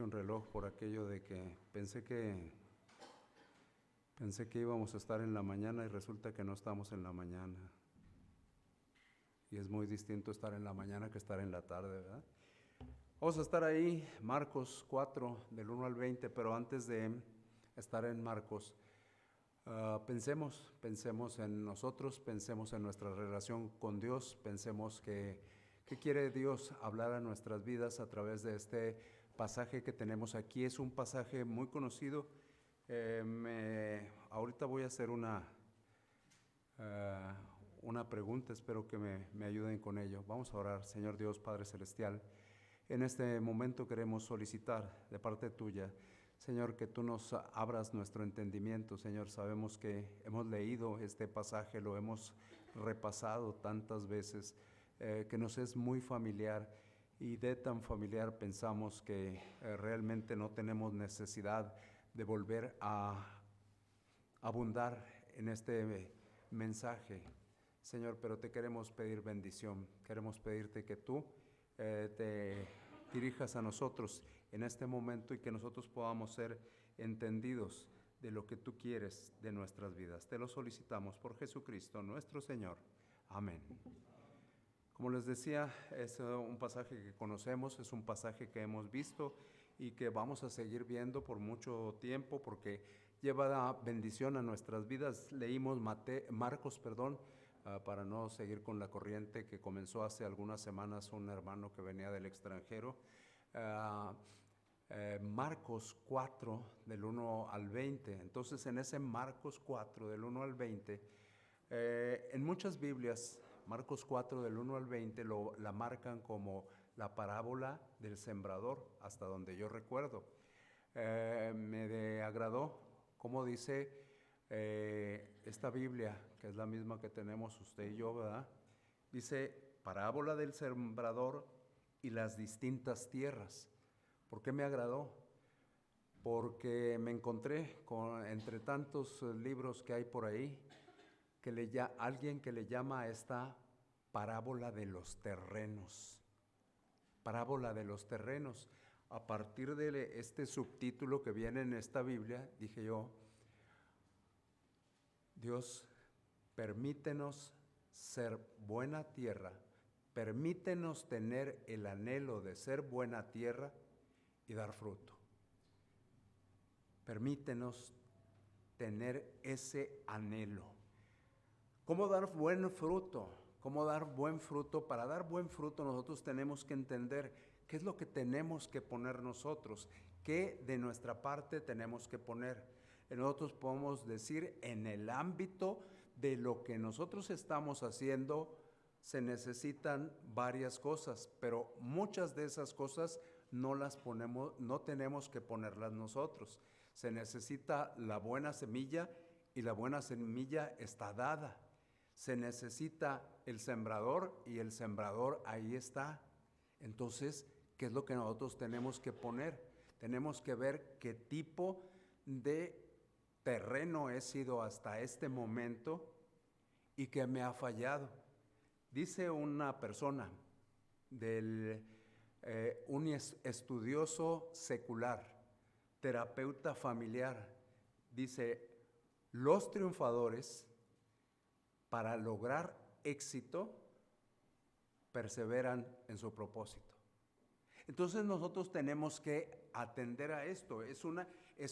traje un reloj por aquello de que pensé que íbamos a estar en la mañana y resulta que no estamos en la mañana. Y es muy distinto estar en la mañana que estar en la tarde, ¿verdad? Vamos a estar ahí, Marcos 4, del 1 al 20, pero antes de estar en Marcos, pensemos en nosotros, pensemos en nuestra relación con Dios, pensemos que qué quiere Dios hablar a nuestras vidas a través de este pasaje que tenemos aquí. Es un pasaje muy conocido. Ahorita voy a hacer una pregunta, espero que me ayuden con ello. Vamos a orar. Señor Dios, Padre Celestial, en este momento queremos solicitar de parte tuya, Señor, que tú nos abras nuestro entendimiento. Señor, sabemos que hemos leído este pasaje, lo hemos repasado tantas veces, que nos es muy familiar, y de tan familiar pensamos que realmente no tenemos necesidad de volver a abundar en este mensaje, Señor, pero te queremos pedir bendición, queremos pedirte que tú te dirijas a nosotros en este momento y que nosotros podamos ser entendidos de lo que tú quieres de nuestras vidas. Te lo solicitamos por Jesucristo nuestro Señor. Amén. Como les decía, es un pasaje que conocemos, es un pasaje que hemos visto y que vamos a seguir viendo por mucho tiempo porque lleva bendición a nuestras vidas. Leímos Marcos, para no seguir con la corriente que comenzó hace algunas semanas un hermano que venía del extranjero. Marcos 4, del 1 al 20. Entonces, en ese Marcos 4, del 1 al 20, en muchas Biblias, Marcos 4, del 1 al 20, la marcan como la parábola del sembrador, hasta donde yo recuerdo. Me agradó cómo dice esta Biblia, que es la misma que tenemos usted y yo, ¿verdad? Dice, parábola del sembrador y las distintas tierras. ¿Por qué me agradó? Porque me encontré entre tantos libros que hay por ahí, alguien que le llama a esta parábola de los terrenos. Parábola de los terrenos. A partir de este subtítulo que viene en esta Biblia, dije yo, Dios, permítenos ser buena tierra, permítenos tener el anhelo de ser buena tierra y dar fruto. Permítenos tener ese anhelo. ¿Cómo dar buen fruto? ¿Cómo dar buen fruto? Para dar buen fruto nosotros tenemos que entender qué es lo que tenemos que poner nosotros, qué de nuestra parte tenemos que poner. Nosotros podemos decir, en el ámbito de lo que nosotros estamos haciendo, se necesitan varias cosas, pero muchas de esas cosas no tenemos que ponerlas nosotros. Se necesita la buena semilla y la buena semilla está dada. Se necesita el sembrador y el sembrador ahí está. Entonces, ¿qué es lo que nosotros tenemos que poner? Tenemos que ver qué tipo de terreno he sido hasta este momento y qué me ha fallado. Dice una persona, un estudioso secular, terapeuta familiar, dice, los triunfadores, para lograr éxito, perseveran en su propósito. Entonces nosotros tenemos que atender a esto. Es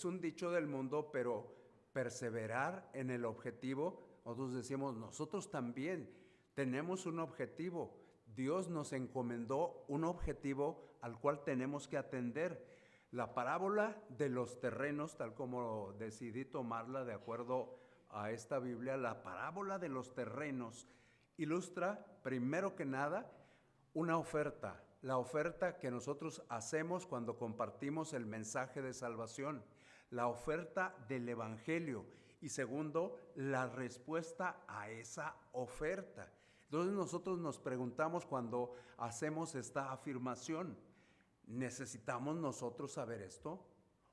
un dicho del mundo, pero perseverar en el objetivo, nosotros decimos, nosotros también tenemos un objetivo. Dios nos encomendó un objetivo al cual tenemos que atender. La parábola de los terrenos, tal como decidí tomarla de acuerdo a esta Biblia, la parábola de los terrenos ilustra, primero que nada, una oferta. La oferta que nosotros hacemos cuando compartimos el mensaje de salvación, la oferta del Evangelio, y segundo, la respuesta a esa oferta. Entonces nosotros nos preguntamos cuando hacemos esta afirmación, ¿necesitamos nosotros saber esto?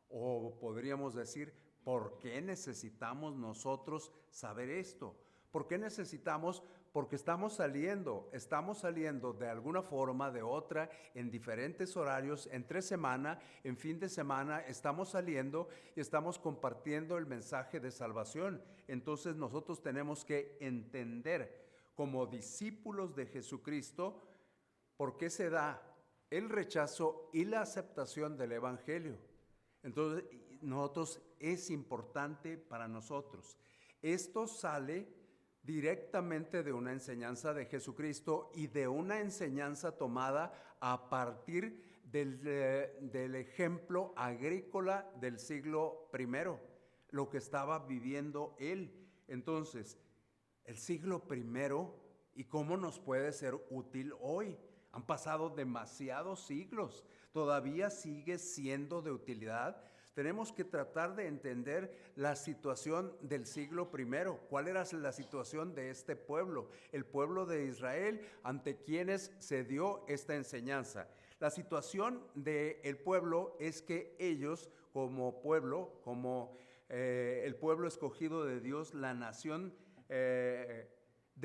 O podríamos decir, ¿por qué necesitamos nosotros saber esto? ¿Por qué necesitamos? porque estamos saliendo de alguna forma, de otra, en diferentes horarios, entre semana, en fin de semana, estamos saliendo y estamos compartiendo el mensaje de salvación. Entonces nosotros tenemos que entender como discípulos de Jesucristo por qué se da el rechazo y la aceptación del Evangelio. Entonces, nosotros es importante para nosotros. Esto sale directamente de una enseñanza de Jesucristo y de una enseñanza tomada a partir del ejemplo agrícola del siglo I, lo que estaba viviendo él. Entonces, el siglo I, ¿y cómo nos puede ser útil hoy? Han pasado demasiados siglos, todavía sigue siendo de utilidad. Tenemos que tratar de entender la situación del siglo I. ¿Cuál era la situación de este pueblo? El pueblo de Israel, ante quienes se dio esta enseñanza. La situación del pueblo es que ellos, como pueblo, como el pueblo escogido de Dios, la nación de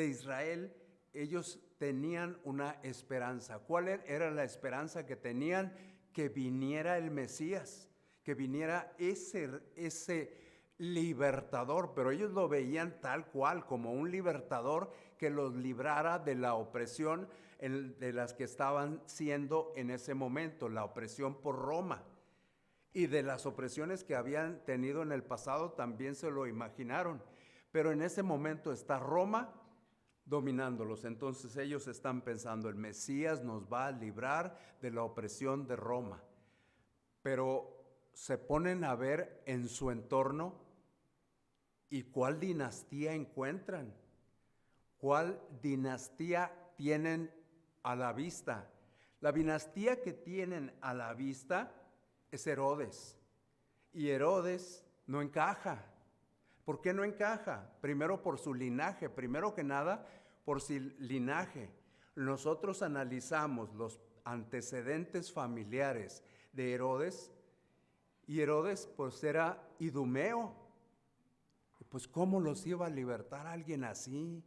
Israel, ellos tenían una esperanza. ¿Cuál era la esperanza que tenían? Que viniera el Mesías, que viniera ese libertador, pero ellos lo veían tal cual, como un libertador que los librara de la opresión de las que estaban siendo en ese momento, la opresión por Roma. Y de las opresiones que habían tenido en el pasado también se lo imaginaron, pero en ese momento está Roma dominándolos. Entonces ellos están pensando, el Mesías nos va a librar de la opresión de Roma. Pero se ponen a ver en su entorno y cuál dinastía encuentran, cuál dinastía tienen a la vista. La dinastía que tienen a la vista es Herodes, y Herodes no encaja. ¿Por qué no encaja? Primero por su linaje, primero que nada por su linaje. Nosotros analizamos los antecedentes familiares de Herodes, y Herodes pues era idumeo. Pues ¿cómo los iba a libertar a alguien así?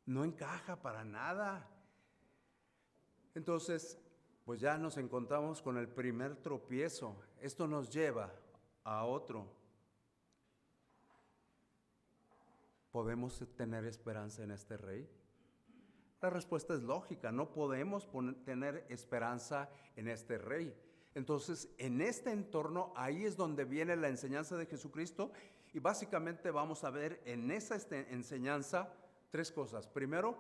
No encaja para nada. Entonces, pues ya nos encontramos con el primer tropiezo. Esto nos lleva a otro. ¿Podemos tener esperanza en este rey? La respuesta es lógica, no podemos tener esperanza en este rey. Entonces, en este entorno, ahí es donde viene la enseñanza de Jesucristo, y básicamente vamos a ver en esa enseñanza tres cosas. Primero,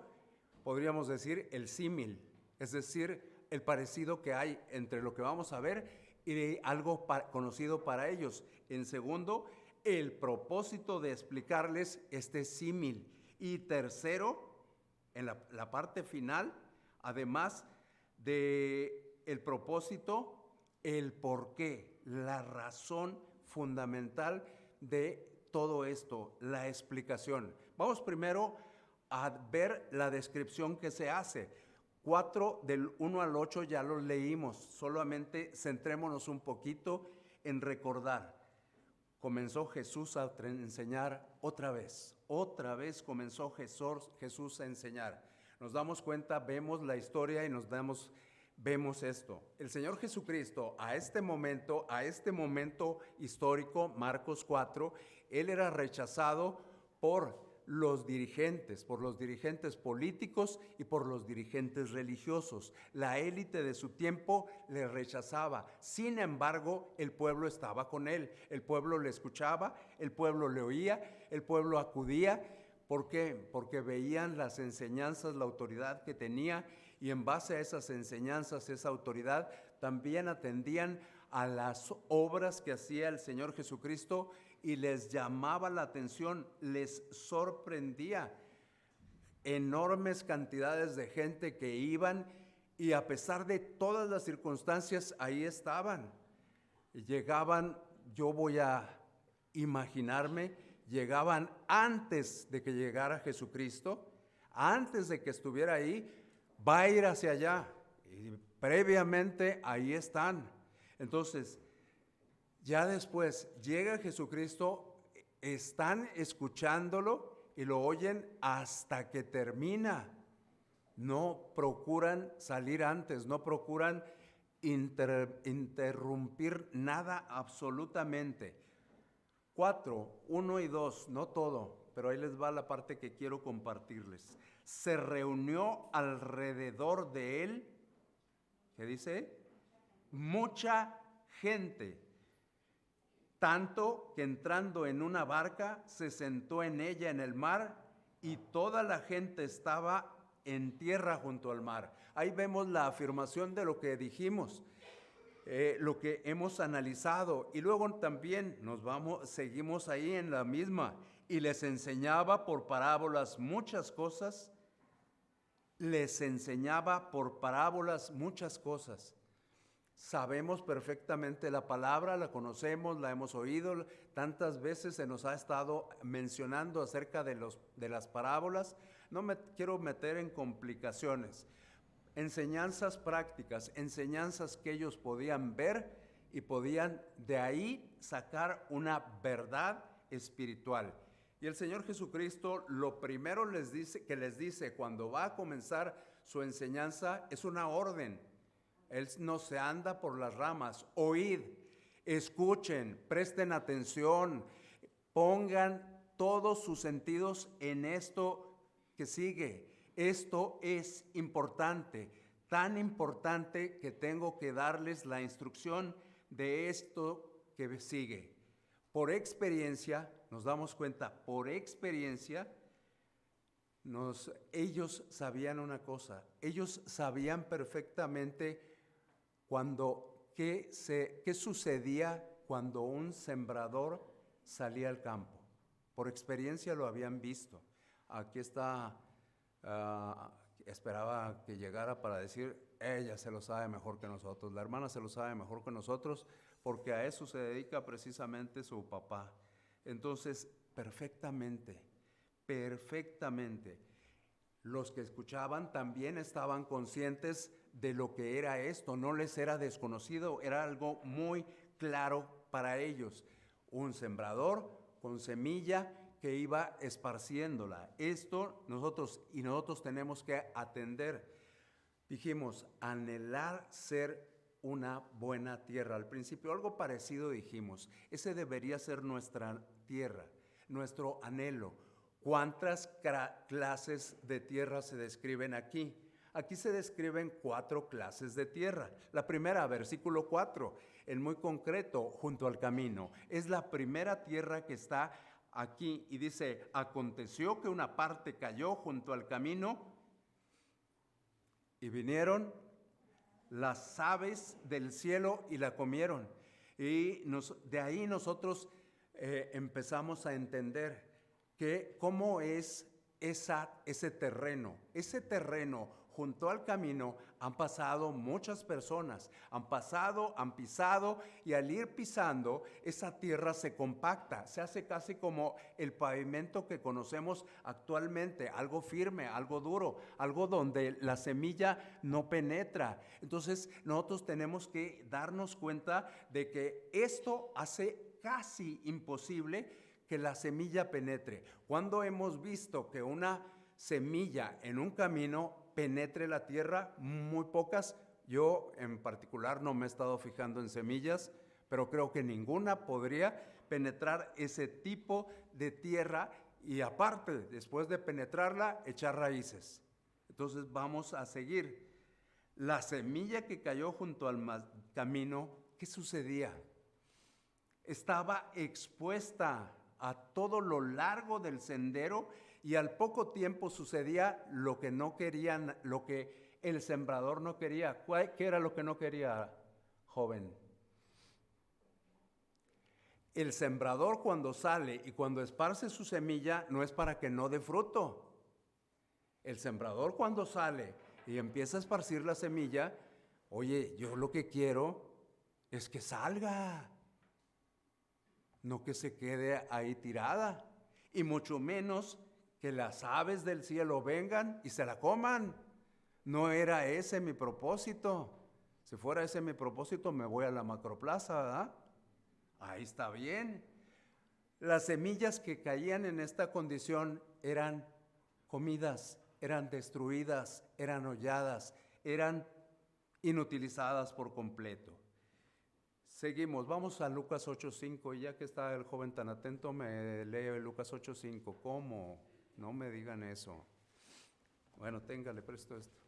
podríamos decir el símil, es decir, el parecido que hay entre lo que vamos a ver y algo conocido para ellos. En segundo, el propósito de explicarles este símil. Y tercero, en la parte final, además de el propósito, el porqué, la razón fundamental de todo esto, la explicación. Vamos primero a ver la descripción que se hace. 4 del 1 al 8 ya los leímos, solamente centrémonos un poquito en recordar. Comenzó Jesús a enseñar otra vez comenzó Jesús a enseñar. Nos damos cuenta, vemos la historia y vemos esto. El Señor Jesucristo a este momento histórico, Marcos 4, Él era rechazado por los dirigentes políticos y por los dirigentes religiosos. La élite de su tiempo le rechazaba. Sin embargo, el pueblo estaba con él. El pueblo le escuchaba, el pueblo le oía, el pueblo acudía. ¿Por qué? Porque veían las enseñanzas, la autoridad que tenía, y en base a esas enseñanzas, esa autoridad, también atendían a las obras que hacía el Señor Jesucristo, y les llamaba la atención, les sorprendía. Enormes cantidades de gente que iban, y a pesar de todas las circunstancias, ahí estaban. Llegaban, yo voy a imaginarme, llegaban antes de que llegara Jesucristo, antes de que estuviera ahí, va a ir hacia allá, y previamente ahí están. Entonces, ya después llega Jesucristo, están escuchándolo, y lo oyen hasta que termina. No procuran salir antes, no procuran interrumpir nada absolutamente. 4, 1 y 2, no todo, pero ahí les va la parte que quiero compartirles. Se reunió alrededor de él, ¿qué dice? Mucha gente, tanto que entrando en una barca se sentó en ella en el mar y toda la gente estaba en tierra junto al mar. Ahí vemos la afirmación de lo que dijimos, lo que hemos analizado, y luego también seguimos ahí en la misma, y les enseñaba por parábolas muchas cosas. Les enseñaba por parábolas muchas cosas. Sabemos perfectamente la palabra, la conocemos, la hemos oído, tantas veces se nos ha estado mencionando acerca de las parábolas. No me quiero meter en complicaciones. Enseñanzas prácticas, enseñanzas que ellos podían ver y podían de ahí sacar una verdad espiritual. Y el Señor Jesucristo lo primero les dice cuando va a comenzar su enseñanza es una orden. Él no se anda por las ramas. Oíd, escuchen, presten atención, pongan todos sus sentidos en esto que sigue. Esto es importante, tan importante que tengo que darles la instrucción de esto que sigue. Por experiencia, nos damos cuenta, por experiencia, ellos sabían una cosa, ellos sabían perfectamente qué sucedía cuando un sembrador salía al campo. Por experiencia lo habían visto. Aquí está, esperaba que llegara para decir, ella se lo sabe mejor que nosotros, la hermana se lo sabe mejor que nosotros, porque a eso se dedica precisamente su papá. Entonces, perfectamente, los que escuchaban también estaban conscientes de lo que era esto, no les era desconocido, era algo muy claro para ellos. Un sembrador con semilla que iba esparciéndola. Esto nosotros tenemos que atender. Dijimos, anhelar ser una buena tierra. Al principio algo parecido dijimos, ese debería ser nuestra tierra, nuestro anhelo. ¿Cuántas clases de tierra se describen aquí? Aquí se describen 4 clases de tierra. La primera, versículo 4, en muy concreto, junto al camino. Es la primera tierra que está aquí y dice, aconteció que una parte cayó junto al camino y vinieron las aves del cielo y la comieron. Y de ahí nosotros empezamos a entender cómo es ese terreno. Ese terreno junto al camino han pasado muchas personas, han pisado, y al ir pisando, esa tierra se compacta, se hace casi como el pavimento que conocemos actualmente, algo firme, algo duro, algo donde la semilla no penetra. Entonces, nosotros tenemos que darnos cuenta de que esto hace casi imposible que la semilla penetre. ¿Cuándo hemos visto que una semilla en un camino penetre la tierra? Muy pocas. Yo en particular no me he estado fijando en semillas, pero creo que ninguna podría penetrar ese tipo de tierra y aparte, después de penetrarla, echar raíces. Entonces vamos a seguir. La semilla que cayó junto al camino, ¿qué sucedía? Estaba expuesta a todo lo largo del sendero y al poco tiempo sucedía lo que no querían, lo que el sembrador no quería. ¿Qué era lo que no quería, joven? El sembrador cuando sale y cuando esparce su semilla no es para que no dé fruto. El sembrador cuando sale y empieza a esparcir la semilla, oye, yo lo que quiero es que salga, no que se quede ahí tirada, y mucho menos que las aves del cielo vengan y se la coman. No era ese mi propósito. Si fuera ese mi propósito, me voy a la macroplaza, ¿verdad? Ahí está bien. Las semillas que caían en esta condición eran comidas, eran destruidas, eran holladas, eran inutilizadas por completo. Seguimos, vamos a Lucas 8:5, y ya que está el joven tan atento, me lee Lucas 8:5. ¿Cómo? No me digan eso. Bueno, le presto esto.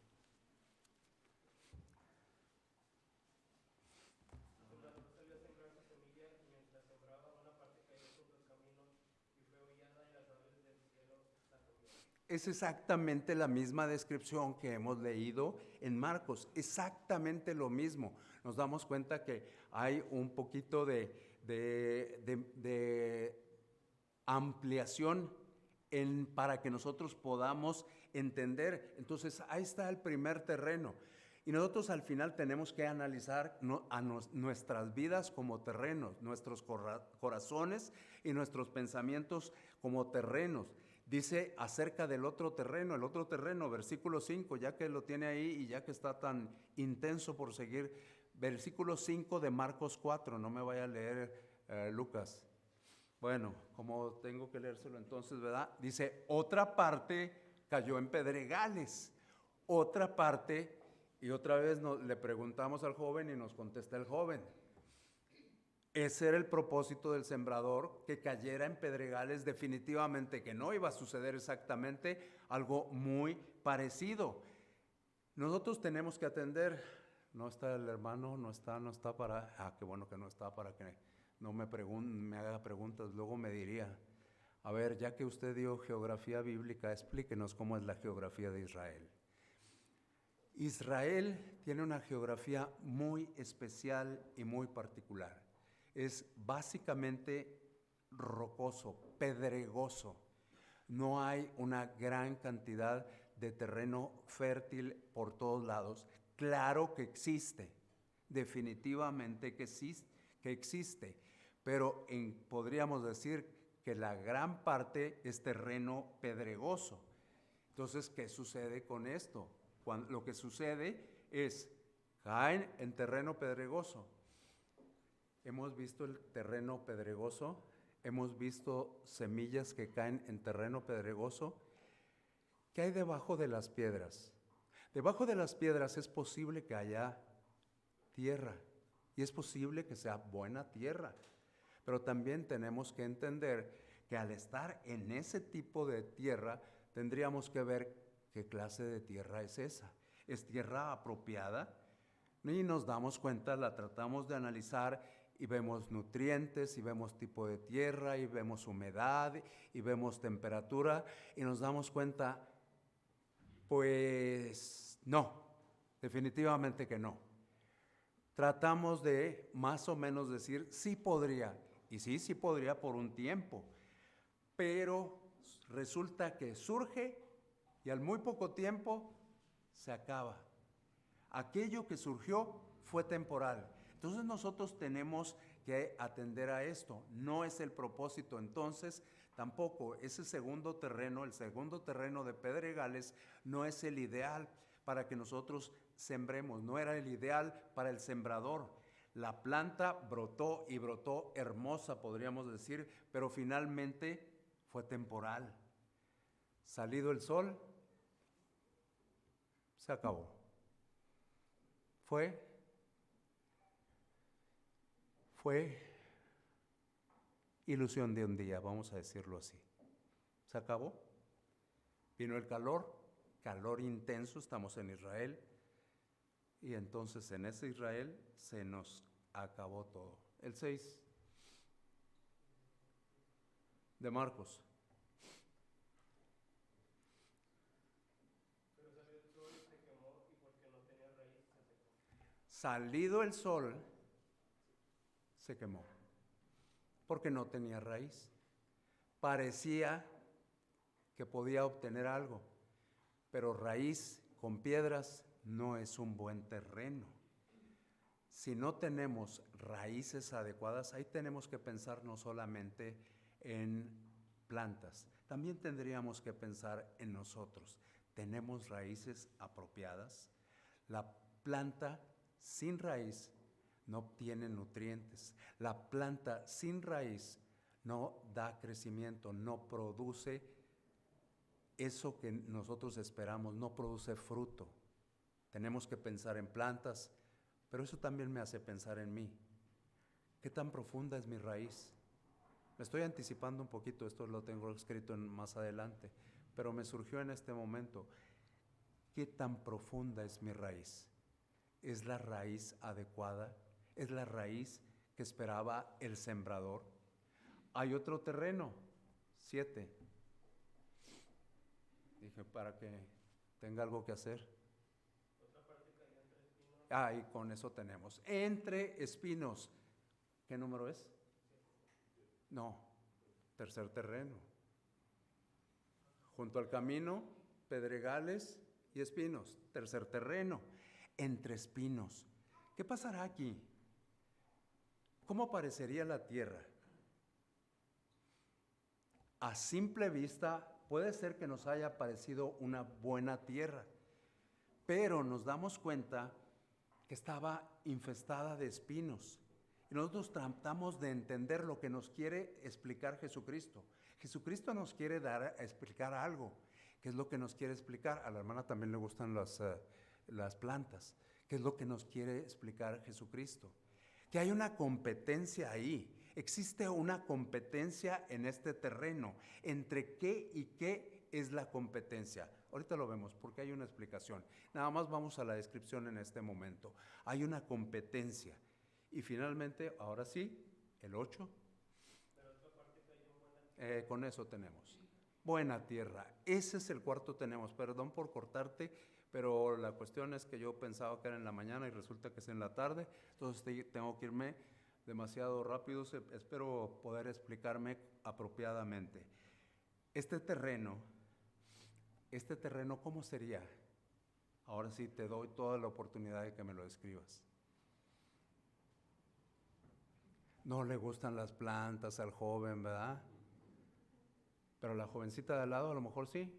Es exactamente la misma descripción que hemos leído en Marcos, exactamente lo mismo. Nos damos cuenta que hay un poquito de ampliación para que nosotros podamos entender. Entonces, ahí está el primer terreno. Y nosotros al final tenemos que analizar nuestras vidas como terrenos, nuestros corazones y nuestros pensamientos como terrenos. Dice acerca del otro terreno, el otro terreno, versículo 5, ya que lo tiene ahí y ya que está tan intenso por seguir, versículo 5 de Marcos 4, no me vaya a leer Lucas. Bueno, como tengo que leérselo entonces, ¿verdad? Dice, otra parte cayó en pedregales, otra parte, y otra vez le preguntamos al joven y nos contesta el joven. Ese era el propósito del sembrador, que cayera en pedregales, definitivamente que no iba a suceder exactamente algo muy parecido. Nosotros tenemos que atender, no está el hermano, no está para, qué bueno que no está para que no me haga preguntas, luego me diría, a ver, ya que usted dio geografía bíblica, explíquenos cómo es la geografía de Israel. Israel tiene una geografía muy especial y muy particular. Es básicamente rocoso, pedregoso. No hay una gran cantidad de terreno fértil por todos lados. Claro que existe, definitivamente que existe, pero podríamos decir que la gran parte es terreno pedregoso. Entonces, ¿qué sucede con esto? Lo que sucede es, caen en terreno pedregoso. Hemos visto el terreno pedregoso, hemos visto semillas que caen en terreno pedregoso. ¿Qué hay debajo de las piedras? Debajo de las piedras es posible que haya tierra y es posible que sea buena tierra, pero también tenemos que entender que al estar en ese tipo de tierra tendríamos que ver qué clase de tierra es esa. ¿Es tierra apropiada? Y nos damos cuenta, la tratamos de analizar y vemos nutrientes, y vemos tipo de tierra, y vemos humedad, y vemos temperatura, y nos damos cuenta, pues no, definitivamente que no. Tratamos de más o menos decir, sí podría, y sí podría por un tiempo, pero resulta que surge y al muy poco tiempo se acaba. Aquello que surgió fue temporal. Entonces nosotros tenemos que atender a esto. No es el propósito entonces, tampoco ese segundo terreno, el segundo terreno de pedregales, no es el ideal para que nosotros sembremos, no era el ideal para el sembrador. La planta brotó y brotó hermosa, podríamos decir, pero finalmente fue temporal. Salido el sol, se acabó. Fue ilusión de un día, vamos a decirlo así. Se acabó. Vino el calor intenso, estamos en Israel, y entonces en ese Israel se nos acabó todo. El 6 de Marcos. Pero salió el sol y se quemó, y porque no tenía raíz se secó. Salido el sol, se quemó, porque no tenía raíz. Parecía que podía obtener algo, pero raíz con piedras no es un buen terreno. Si no tenemos raíces adecuadas, ahí tenemos que pensar no solamente en plantas, también tendríamos que pensar en nosotros. ¿Tenemos raíces apropiadas? La planta sin raíz no obtiene nutrientes. La planta sin raíz no da crecimiento, no produce eso que nosotros esperamos, no produce fruto. Tenemos que pensar en plantas, pero eso también me hace pensar en mí. ¿Qué tan profunda es mi raíz? Me estoy anticipando un poquito, esto lo tengo escrito más adelante, pero me surgió en este momento. ¿Qué tan profunda es mi raíz? ¿Es la raíz adecuada? ¿Es la raíz que esperaba el sembrador? Hay otro terreno, 7. Dije, para que tenga algo que hacer. Otra parte cayó entre espinos. Y con eso tenemos. Entre espinos. ¿Qué número es? No, tercer terreno. Junto al camino, pedregales y espinos. Tercer terreno. Entre espinos. ¿Qué pasará aquí? ¿Cómo parecería la tierra? A simple vista puede ser que nos haya parecido una buena tierra, pero nos damos cuenta que estaba infestada de espinos. Y nosotros tratamos de entender lo que nos quiere explicar Jesucristo. Jesucristo nos quiere explicar algo. ¿Qué es lo que nos quiere explicar? A la hermana también le gustan las plantas. ¿Qué es lo que nos quiere explicar Jesucristo? Que hay una competencia ahí. Existe una competencia en este terreno. ¿Entre qué y qué es la competencia? Ahorita lo vemos porque hay una explicación. Nada más vamos a la descripción en este momento. Hay una competencia. Y finalmente, ahora sí, el 8. Pero otra parte cayó en buena tierra. Con eso tenemos. Buena tierra. Ese es el cuarto tenemos. Perdón por cortarte, pero la cuestión es que yo pensaba que era en la mañana y resulta que es en la tarde. Entonces tengo que irme demasiado rápido. Espero poder explicarme apropiadamente. Este terreno, ¿cómo sería? Ahora sí te doy toda la oportunidad de que me lo describas. No le gustan las plantas al joven, ¿verdad? Pero la jovencita de al lado a lo mejor sí.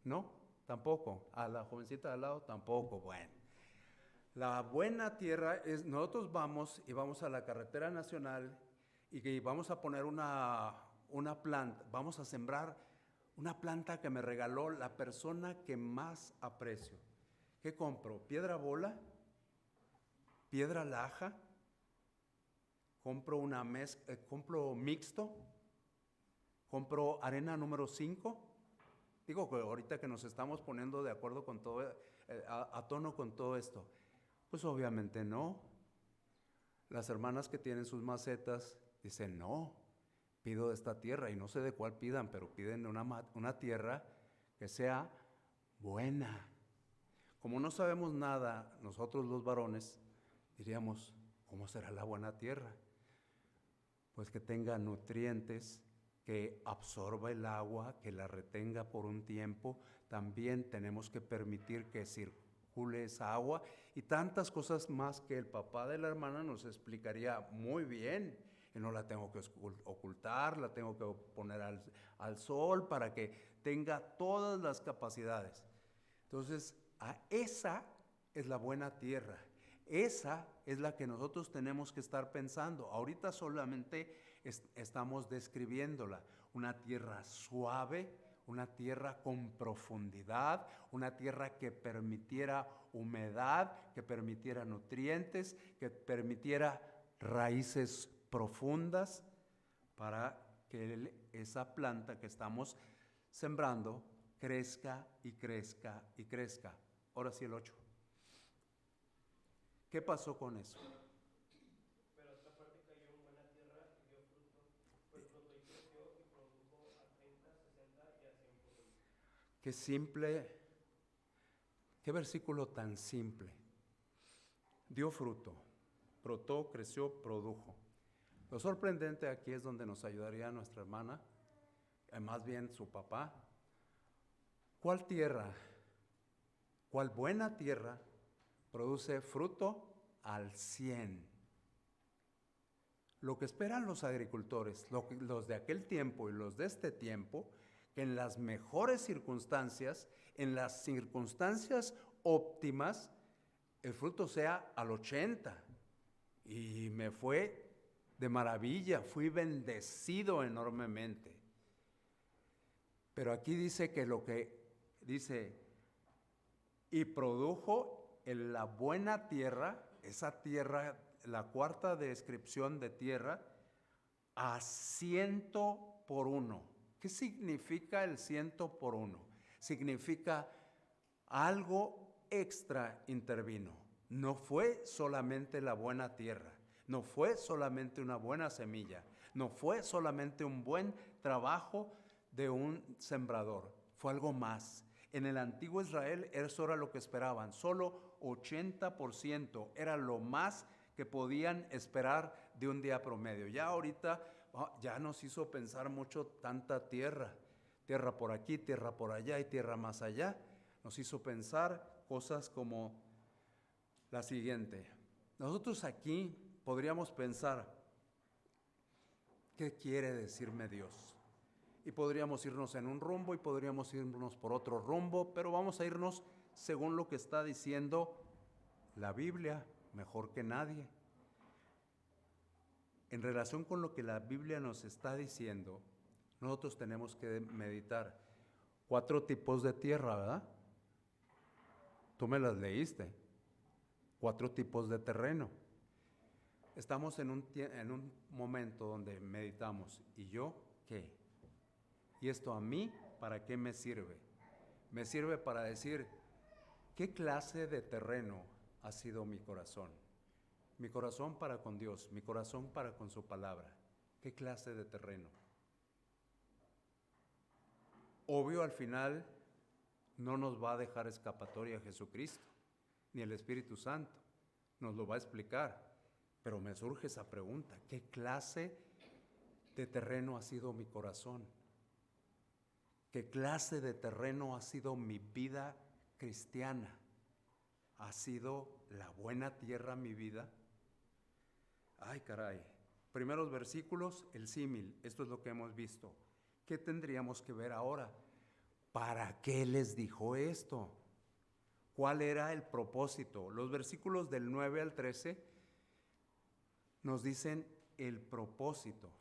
¿No? Tampoco. A la jovencita de al lado tampoco. Bueno. La buena tierra es, nosotros vamos a la carretera nacional y vamos a poner una planta, vamos a sembrar una planta que me regaló la persona que más aprecio. ¿Qué compro? ¿Piedra bola? ¿Piedra laja? ¿Compro compro mixto? ¿Compro arena número 5? Digo que ahorita que nos estamos poniendo de acuerdo con todo, a tono con todo esto. Pues obviamente no. Las hermanas que tienen sus macetas dicen, no, pido de esta tierra, y no sé de cuál pidan, pero piden una tierra que sea buena. Como no sabemos nada, nosotros los varones diríamos, ¿cómo será la buena tierra? Pues que tenga nutrientes, que absorba el agua, que la retenga por un tiempo. También tenemos que permitir que circule esa agua y tantas cosas más que el papá de la hermana nos explicaría muy bien. Y no la tengo que ocultar, la tengo que poner al sol para que tenga todas las capacidades. Entonces, esa es la buena tierra. Esa es la que nosotros tenemos que estar pensando. Ahorita solamente estamos describiéndola. Una tierra suave, una tierra con profundidad, una tierra que permitiera humedad, que permitiera nutrientes, que permitiera raíces profundas para que esa planta que estamos sembrando crezca y crezca y crezca. Ahora sí el 8. ¿Qué pasó con eso? Pero otra parte cayó en buena tierra y dio fruto. Pues brotó y creció y produjo a 30, 60 y a 100%. Qué simple, qué versículo tan simple. Dio fruto, brotó, creció, produjo. Lo sorprendente aquí es donde nos ayudaría nuestra hermana, más bien su papá. ¿Cuál tierra, cuál buena tierra produce fruto al 100? Lo que esperan los agricultores, los de aquel tiempo y los de este tiempo, que en las mejores circunstancias, en las circunstancias óptimas, el fruto sea al 80. Y me fue de maravilla, fui bendecido enormemente. Pero aquí dice que lo que dice, y produjo en la buena tierra, esa tierra, la cuarta descripción de tierra, a 100 por 1. ¿Qué significa el 100 por 1? Significa algo extra intervino. No fue solamente la buena tierra, no fue solamente una buena semilla, no fue solamente un buen trabajo de un sembrador, fue algo más. En el antiguo Israel eso era lo que esperaban, solo 80% era lo más que podían esperar de un día promedio. Ya ahorita ya nos hizo pensar mucho tanta tierra, tierra por aquí, tierra por allá y tierra más allá. Nos hizo pensar cosas como la siguiente. Nosotros aquí podríamos pensar, ¿qué quiere decirme Dios? Y podríamos irnos en un rumbo y podríamos irnos por otro rumbo, pero vamos a irnos según lo que está diciendo la Biblia, mejor que nadie. En relación con lo que la Biblia nos está diciendo, nosotros tenemos que meditar 4 tipos de tierra, ¿verdad? Tú me las leíste. 4 tipos de terreno. Estamos en un momento donde meditamos, ¿y yo qué? ¿Y esto a mí para qué me sirve? Me sirve para decir, ¿qué clase de terreno ha sido mi corazón? Mi corazón para con Dios, mi corazón para con su palabra. ¿Qué clase de terreno? Obvio, al final no nos va a dejar escapatoria Jesucristo, ni el Espíritu Santo. Nos lo va a explicar. Pero me surge esa pregunta, ¿qué clase de terreno ha sido mi corazón? ¿Qué clase de terreno ha sido mi vida cristiana? ¿Ha sido la buena tierra mi vida? Ay, caray. Primeros versículos, el símil. Esto es lo que hemos visto. ¿Qué tendríamos que ver ahora? ¿Para qué les dijo esto? ¿Cuál era el propósito? Los versículos del 9 al 13 nos dicen el propósito.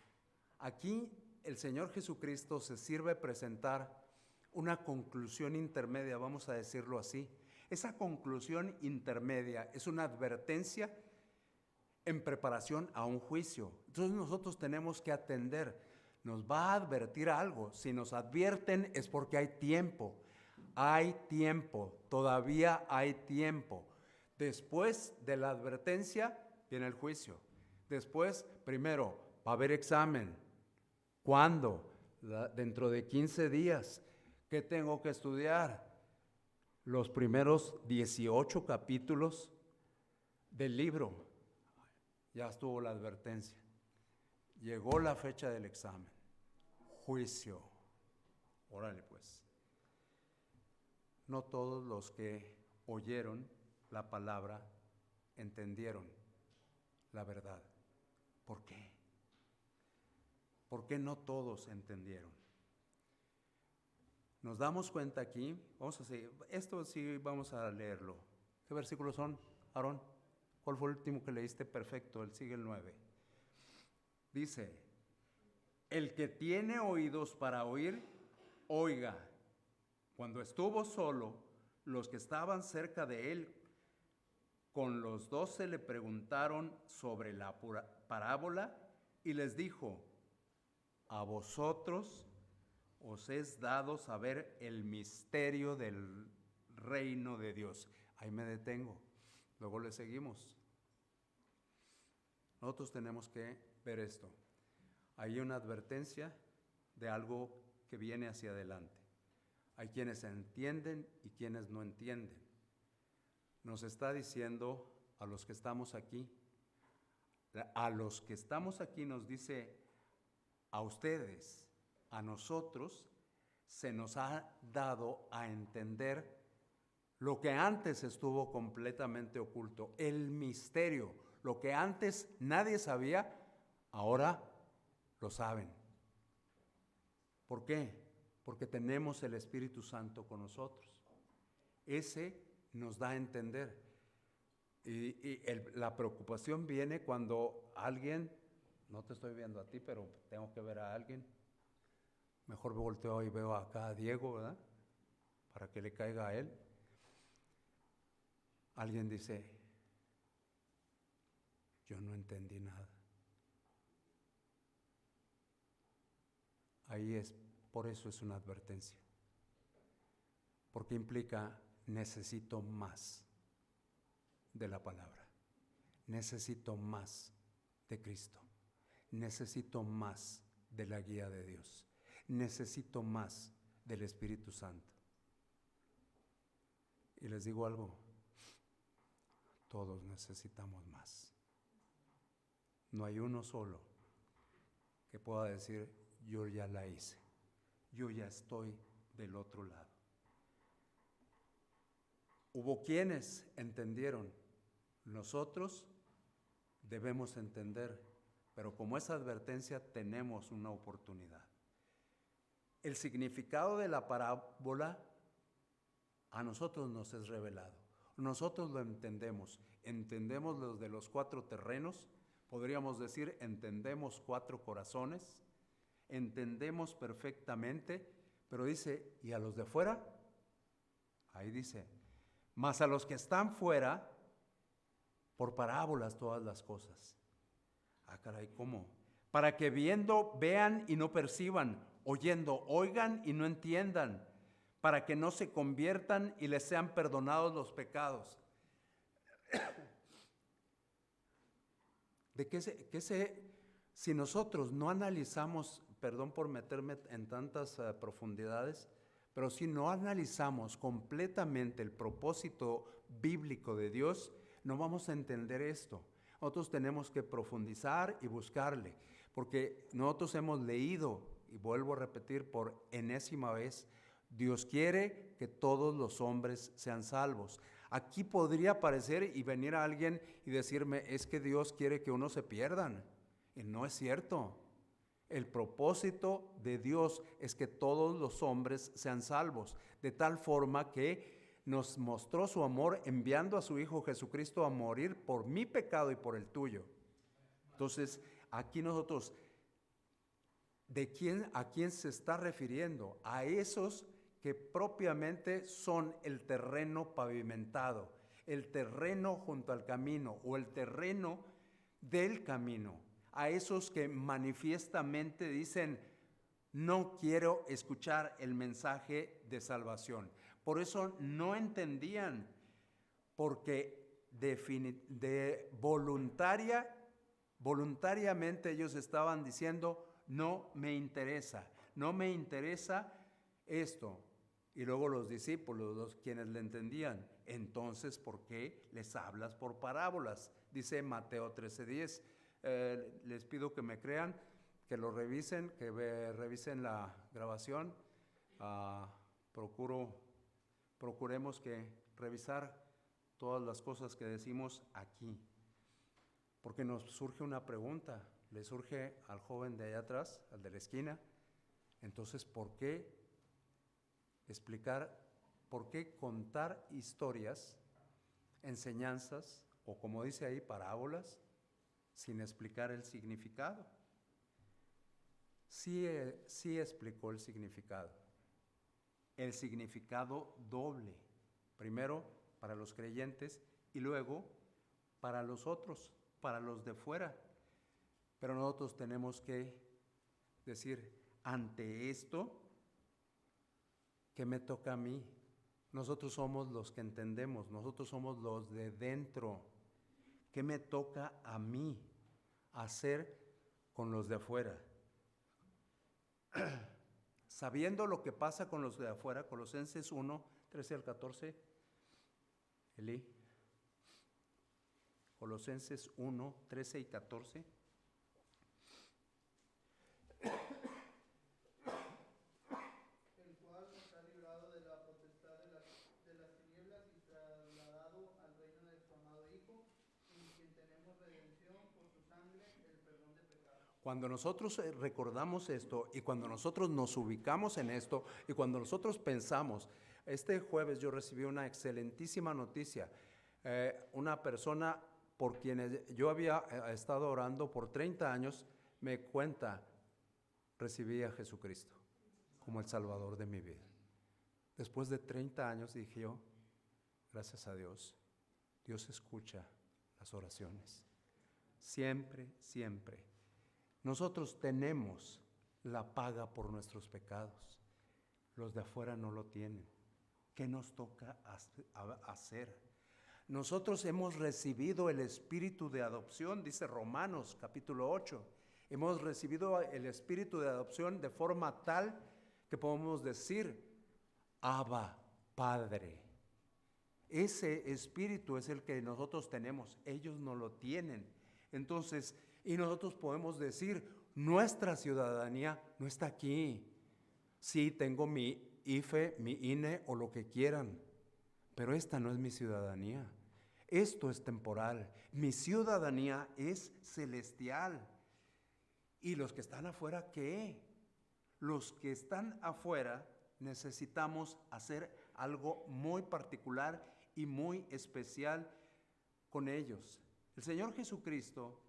Aquí el Señor Jesucristo se sirve presentar una conclusión intermedia, vamos a decirlo así. Esa conclusión intermedia es una advertencia en preparación a un juicio. Entonces nosotros tenemos que atender. Nos va a advertir algo. Si nos advierten es porque hay tiempo. Hay tiempo. Todavía hay tiempo. Después de la advertencia viene el juicio. Después, primero, va a haber examen. ¿Cuándo? Dentro de 15 días. ¿Qué tengo que estudiar? Los primeros 18 capítulos del libro. Ya estuvo la advertencia. Llegó la fecha del examen. Juicio. Órale pues. No todos los que oyeron la palabra entendieron la verdad. ¿Por qué? ¿Por qué no todos entendieron? Nos damos cuenta aquí, vamos a seguir, esto sí vamos a leerlo. ¿Qué versículos son, Aarón? ¿Cuál fue el último que leíste? Perfecto, él sigue el 9. Dice, el que tiene oídos para oír, oiga. Cuando estuvo solo, los que estaban cerca de él, con los 12 le preguntaron sobre la parábola y les dijo, a vosotros os es dado saber el misterio del reino de Dios. Ahí me detengo, luego le seguimos. Nosotros tenemos que ver esto. Hay una advertencia de algo que viene hacia adelante. Hay quienes entienden y quienes no entienden. Nos está diciendo a los que estamos aquí, nos dice a ustedes, a nosotros, se nos ha dado a entender lo que antes estuvo completamente oculto, el misterio, lo que antes nadie sabía, ahora lo saben. ¿Por qué? Porque tenemos el Espíritu Santo con nosotros. Ese nos da a entender. La preocupación viene cuando alguien no te estoy viendo a ti, pero tengo que ver a alguien. Mejor volteo y veo acá a Diego, ¿verdad? Para que le caiga a él. Alguien dice, yo no entendí nada. Ahí es, por eso es una advertencia. Porque implica, necesito más de la palabra. Necesito más de Cristo. Necesito más de la guía de Dios. Necesito más del Espíritu Santo. Y les digo algo, todos necesitamos más. No hay uno solo que pueda decir, yo ya la hice, yo ya estoy del otro lado. Hubo quienes entendieron, nosotros debemos entender, pero como es advertencia tenemos una oportunidad. El significado de la parábola a nosotros nos es revelado. Nosotros lo entendemos. Entendemos los de los 4 terrenos, podríamos decir, entendemos 4 corazones, entendemos perfectamente, pero dice, ¿y a los de fuera? Ahí dice, mas a los que están fuera, por parábolas todas las cosas. Ah, caray, ¿cómo? Para que viendo, vean y no perciban, oyendo, oigan y no entiendan, para que no se conviertan y les sean perdonados los pecados. Si nosotros no analizamos, perdón por meterme en tantas profundidades, pero si no analizamos completamente el propósito bíblico de Dios, no vamos a entender esto. Nosotros tenemos que profundizar y buscarle, porque nosotros hemos leído, y vuelvo a repetir por enésima vez, Dios quiere que todos los hombres sean salvos. Aquí podría aparecer y venir a alguien y decirme, es que Dios quiere que unos se pierdan. Y no es cierto. El propósito de Dios es que todos los hombres sean salvos, de tal forma que nos mostró su amor enviando a su Hijo Jesucristo a morir por mi pecado y por el tuyo. Entonces, aquí nosotros, ¿a quién se está refiriendo? A esos que propiamente son el terreno pavimentado, el terreno junto al camino o el terreno del camino. A esos que manifiestamente dicen, no quiero escuchar el mensaje de salvación. Por eso no entendían, porque voluntariamente ellos estaban diciendo, no me interesa esto. Y luego los discípulos, quienes le entendían, entonces, ¿por qué les hablas por parábolas? Dice Mateo 13:10. Les pido que me crean, que lo revisen, que revisen la grabación. Procuremos que revisar todas las cosas que decimos aquí, porque nos surge una pregunta, le surge al joven de allá atrás, al de la esquina. Entonces, ¿por qué explicar, por qué contar historias, enseñanzas, o como dice ahí, parábolas, sin explicar el significado? Sí explicó el significado doble, primero para los creyentes y luego para los otros, para los de fuera. Pero nosotros tenemos que decir, ante esto, ¿qué me toca a mí? Nosotros somos los que entendemos, nosotros somos los de dentro. ¿Qué me toca a mí hacer con los de afuera? Sabiendo lo que pasa con los de afuera, Colosenses 1, 13 al 14, Eli. Colosenses 1, 13 y 14. El cual nos ha librado de la potestad de las tinieblas y trasladado al reino de su amado Hijo, en quien tenemos redención por su sangre, el perdón de pecados. Cuando nosotros recordamos esto y cuando nosotros nos ubicamos en esto y cuando nosotros pensamos, este jueves yo recibí una excelentísima noticia, una persona por quien yo había estado orando por 30 años, me cuenta, recibí a Jesucristo como el Salvador de mi vida. Después de 30 años dije yo, gracias a Dios, Dios escucha las oraciones. Siempre, siempre. Nosotros tenemos la paga por nuestros pecados. Los de afuera no lo tienen. ¿Qué nos toca hacer? Nosotros hemos recibido el espíritu de adopción, dice Romanos capítulo 8. Hemos recibido el espíritu de adopción de forma tal que podemos decir, Abba, Padre. Ese espíritu es el que nosotros tenemos, ellos no lo tienen. Entonces, y nosotros podemos decir, nuestra ciudadanía no está aquí. Sí, tengo mi IFE, mi INE o lo que quieran, pero esta no es mi ciudadanía. Esto es temporal. Mi ciudadanía es celestial. ¿Y los que están afuera qué? Los que están afuera necesitamos hacer algo muy particular y muy especial con ellos. El Señor Jesucristo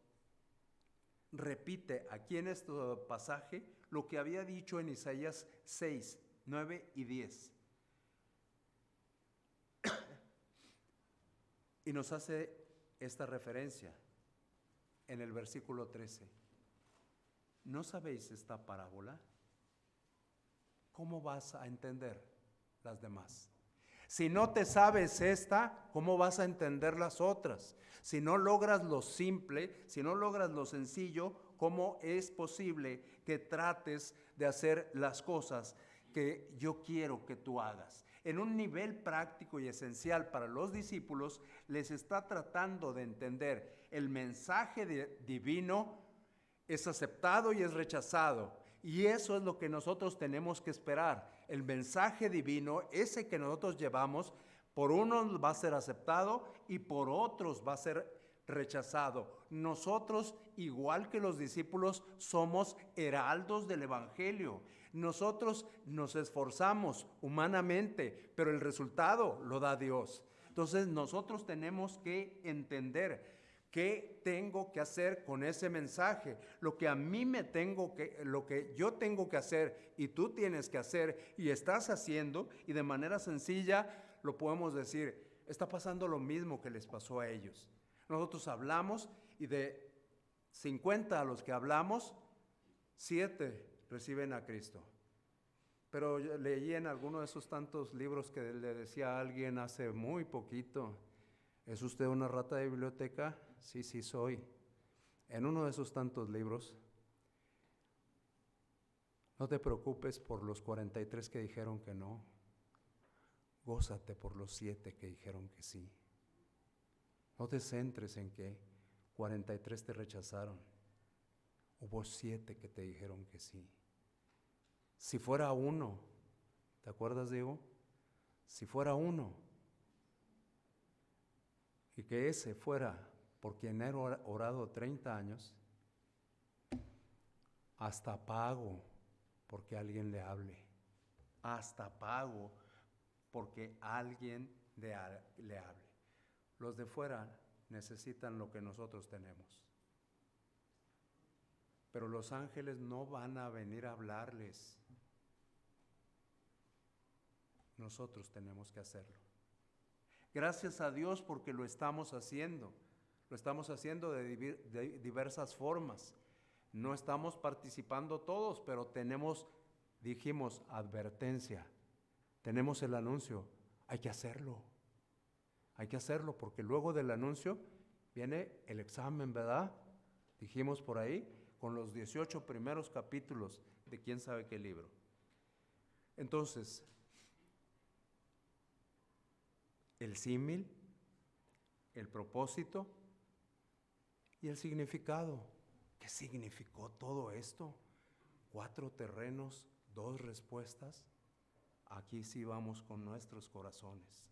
repite aquí en este pasaje lo que había dicho en Isaías 6, 9 y 10. Y nos hace esta referencia en el versículo 13. ¿No sabéis esta parábola? ¿Cómo vas a entender las demás? Si no te sabes esta, ¿cómo vas a entender las otras? Si no logras lo simple, si no logras lo sencillo, ¿cómo es posible que trates de hacer las cosas que yo quiero que tú hagas? En un nivel práctico y esencial para los discípulos, les está tratando de entender el mensaje divino es aceptado y es rechazado. Y eso es lo que nosotros tenemos que esperar. El mensaje divino, ese que nosotros llevamos, por unos va a ser aceptado y por otros va a ser rechazado. Nosotros, igual que los discípulos, somos heraldos del Evangelio. Nosotros nos esforzamos humanamente, pero el resultado lo da Dios. Entonces nosotros tenemos que entender qué tengo que hacer con ese mensaje, lo que yo tengo que hacer y tú tienes que hacer y estás haciendo, y de manera sencilla lo podemos decir, está pasando lo mismo que les pasó a ellos. Nosotros hablamos y de 50 a los que hablamos, 7 reciben a Cristo. Pero yo leí en alguno de esos tantos libros que le decía a alguien hace muy poquito, ¿es usted una rata de biblioteca? Sí, sí soy. En uno de esos tantos libros, no te preocupes por los 43 que dijeron que no, gózate por los 7 que dijeron que sí. No te centres en que 43 te rechazaron, hubo 7 que te dijeron que sí. Si fuera uno, ¿te acuerdas, Diego? Si fuera uno, y que ese fuera por quien he orado 30 años, hasta pago porque alguien le hable, hasta pago porque alguien le hable. Los de fuera necesitan lo que nosotros tenemos, pero los ángeles no van a venir a hablarles. Nosotros tenemos que hacerlo. Gracias a Dios porque lo estamos haciendo. Lo estamos haciendo de diversas formas. No estamos participando todos, pero dijimos, advertencia. Tenemos el anuncio. Hay que hacerlo. Hay que hacerlo porque luego del anuncio viene el examen, ¿verdad? Dijimos por ahí, con los 18 primeros capítulos de quién sabe qué libro. Entonces, el símil, el propósito y el significado. ¿Qué significó todo esto? 4 terrenos, 2 respuestas. Aquí sí vamos con nuestros corazones.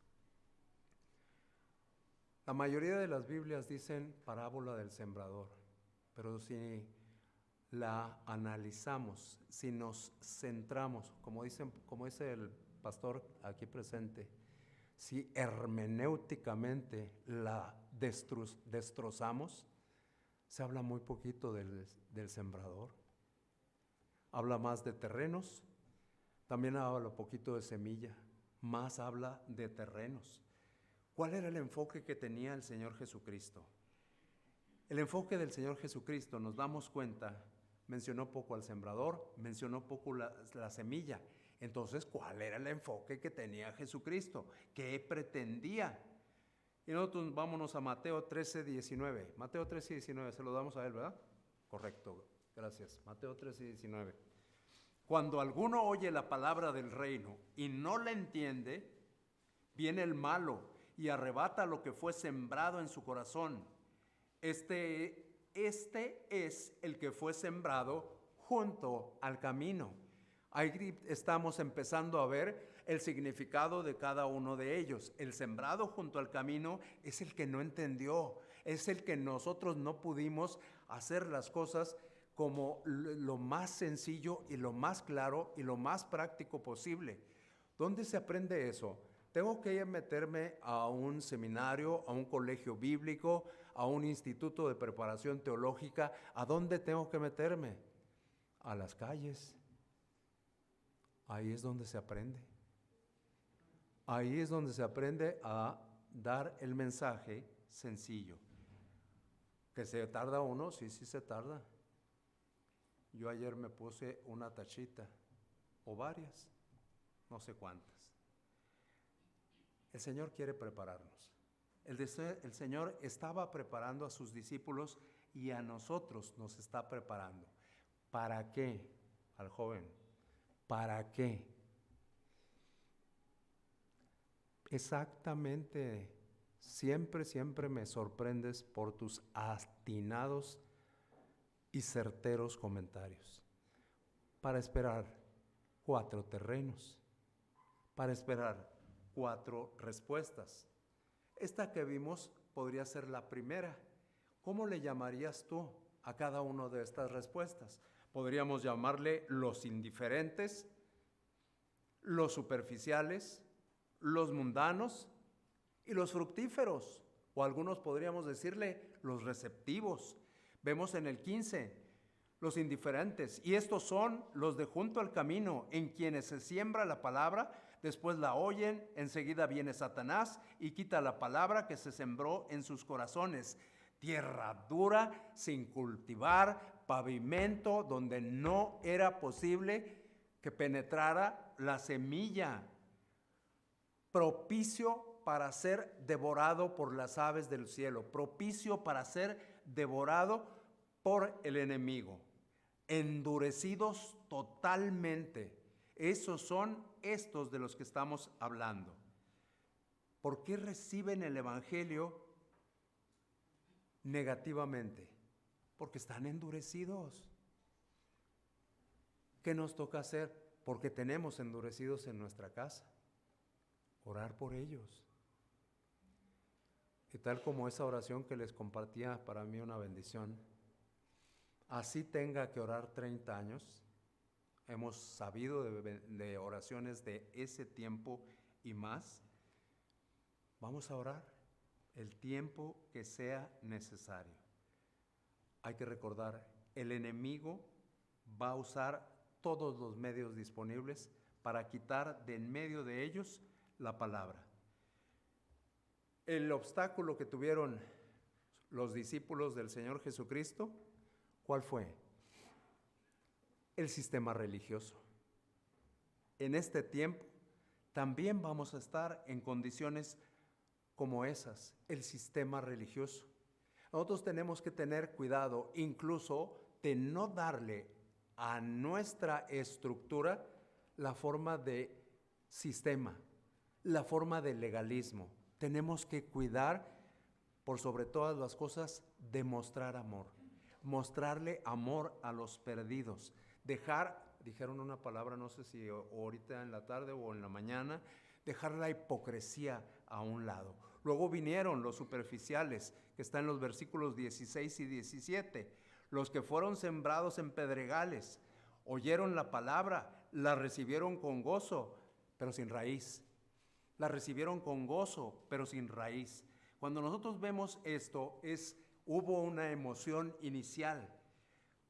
La mayoría de las Biblias dicen parábola del sembrador, pero si la analizamos, si nos centramos, como dice el pastor aquí presente, si hermenéuticamente la destrozamos, Se habla muy poquito del sembrador. Habla más de terrenos, también habla poquito de semilla, más habla de terrenos. ¿Cuál era el enfoque que tenía el Señor Jesucristo? El enfoque del Señor Jesucristo, nos damos cuenta, mencionó poco al sembrador, mencionó poco la semilla. Entonces, ¿cuál era el enfoque que tenía Jesucristo? ¿Qué pretendía? Y nosotros vámonos a Mateo 13:19. Mateo 13:19, se lo damos a él, ¿verdad? Correcto, gracias. Mateo 13:19. Cuando alguno oye la palabra del reino y no la entiende, viene el malo y arrebata lo que fue sembrado en su corazón. Este es el que fue sembrado junto al camino. Ahí estamos empezando a ver el significado de cada uno de ellos. El sembrado junto al camino es el que no entendió, es el que nosotros no pudimos hacer las cosas como lo más sencillo y lo más claro y lo más práctico posible. ¿Dónde se aprende eso? Tengo que meterme a un seminario, a un colegio bíblico, a un instituto de preparación teológica. ¿A dónde tengo que meterme? A las calles. Ahí es donde se aprende. Ahí es donde se aprende a dar el mensaje sencillo. ¿Que se tarda uno? Sí, sí se tarda. Yo ayer me puse una tachita, o varias, no sé cuántas. El Señor quiere prepararnos. El Señor estaba preparando a sus discípulos y a nosotros nos está preparando. ¿Para qué? Al joven. ¿Para qué? Exactamente. Siempre me sorprendes por tus atinados y certeros comentarios. Para esperar 4 terrenos. Para esperar 4 respuestas. Esta que vimos podría ser la primera. ¿Cómo le llamarías tú a cada una de estas respuestas? Podríamos llamarle los indiferentes, los superficiales, los mundanos y los fructíferos. O algunos podríamos decirle los receptivos. Vemos en el 15, los indiferentes. Y estos son los de junto al camino, en quienes se siembra la palabra. Después la oyen, enseguida viene Satanás y quita la palabra que se sembró en sus corazones. Tierra dura, sin cultivar, pavimento donde no era posible que penetrara la semilla. Propicio para ser devorado por las aves del cielo. Propicio para ser devorado por el enemigo. Endurecidos totalmente. Esos son estos de los que estamos hablando. ¿Por qué reciben el evangelio negativamente? Porque están endurecidos. ¿Qué nos toca hacer? Porque tenemos endurecidos en nuestra casa. Orar por ellos. Y tal como esa oración que les compartía, para mí una bendición. Así tenga que orar 30 años. Hemos sabido de oraciones de ese tiempo y más. Vamos a orar el tiempo que sea necesario. Hay que recordar, el enemigo va a usar todos los medios disponibles para quitar de en medio de ellos la palabra. El obstáculo que tuvieron los discípulos del Señor Jesucristo, ¿cuál fue? El sistema religioso. En este tiempo también vamos a estar en condiciones como esas, el sistema religioso. Nosotros tenemos que tener cuidado incluso de no darle a nuestra estructura la forma de sistema, la forma de legalismo. Tenemos que cuidar, por sobre todas las cosas, de mostrar amor. Mostrarle amor a los perdidos. Dijeron una palabra, no sé si ahorita en la tarde o en la mañana, dejar la hipocresía a un lado. Luego vinieron los superficiales, que están en los versículos 16 y 17, los que fueron sembrados en pedregales, oyeron la palabra, la recibieron con gozo, pero sin raíz. La recibieron con gozo, pero sin raíz. Cuando nosotros vemos esto, es Hubo una emoción inicial,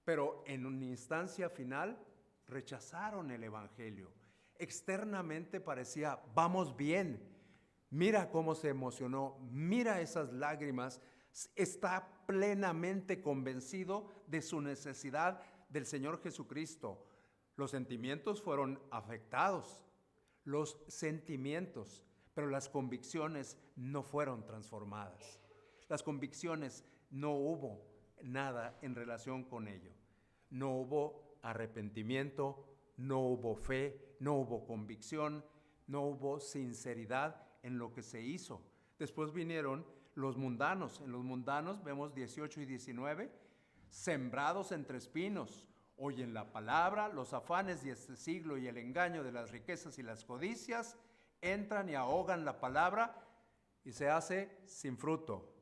pero en una instancia final rechazaron el evangelio. Externamente parecía, vamos bien. Mira cómo se emocionó, mira esas lágrimas. Está plenamente convencido de su necesidad del Señor Jesucristo. Los sentimientos fueron afectados, los sentimientos, pero las convicciones no fueron transformadas. Las convicciones no hubo nada en relación con ello. No hubo arrepentimiento, no hubo fe, no hubo convicción, no hubo sinceridad en lo que se hizo. Después vinieron los mundanos. En los mundanos vemos 18 y 19, sembrados entre espinos, oyen la palabra, los afanes de este siglo y el engaño de las riquezas y las codicias, entran y ahogan la palabra y se hace sin fruto.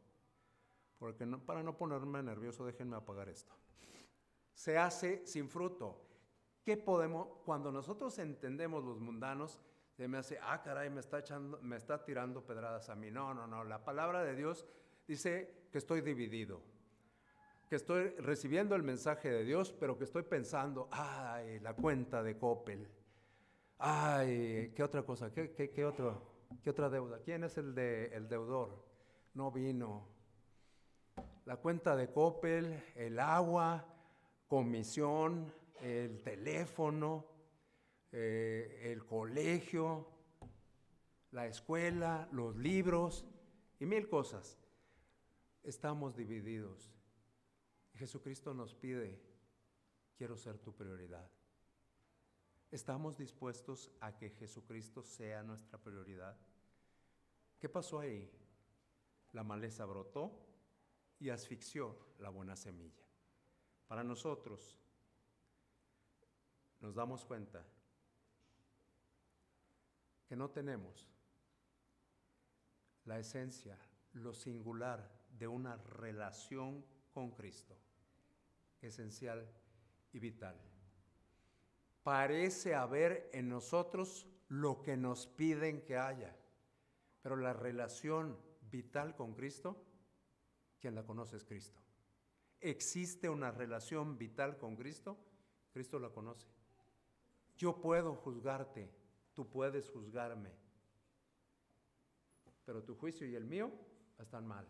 Porque para no ponerme nervioso, déjenme apagar esto. Se hace sin fruto. ¿Qué podemos, cuando nosotros entendemos los mundanos, se me hace, caray, me está tirando pedradas a mí? No, la palabra de Dios dice que estoy dividido, que estoy recibiendo el mensaje de Dios, pero que estoy pensando, la cuenta de Coppel, ¿qué otra cosa? ¿Qué otra deuda? ¿Quién es el deudor? No vino. La cuenta de Coppel, el agua, comisión, el teléfono, el colegio, la escuela, los libros y mil cosas. Estamos divididos. Jesucristo nos pide, quiero ser tu prioridad. ¿Estamos dispuestos a que Jesucristo sea nuestra prioridad? ¿Qué pasó ahí? La maleza brotó y asfixió la buena semilla. Para nosotros, nos damos cuenta que no tenemos la esencia, lo singular de una relación con Cristo, esencial y vital. Parece haber en nosotros lo que nos piden que haya, pero la relación vital con Cristo, quien la conoce es Cristo. ¿Existe una relación vital con Cristo? Cristo la conoce. Yo puedo juzgarte, tú puedes juzgarme, pero tu juicio y el mío están mal.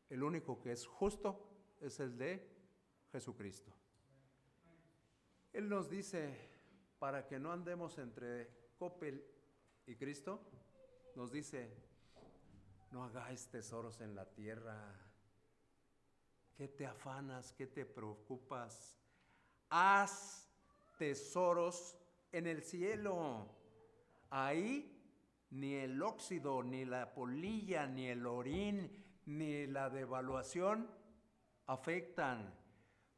El único que es justo es el de Jesucristo. Él nos dice, para que no andemos entre Coppel y Cristo, nos dice, no hagáis tesoros en la tierra. ¿Qué te afanas? ¿Qué te preocupas? Haz tesoros en el cielo. Ahí ni el óxido, ni la polilla, ni el orín, ni la devaluación afectan.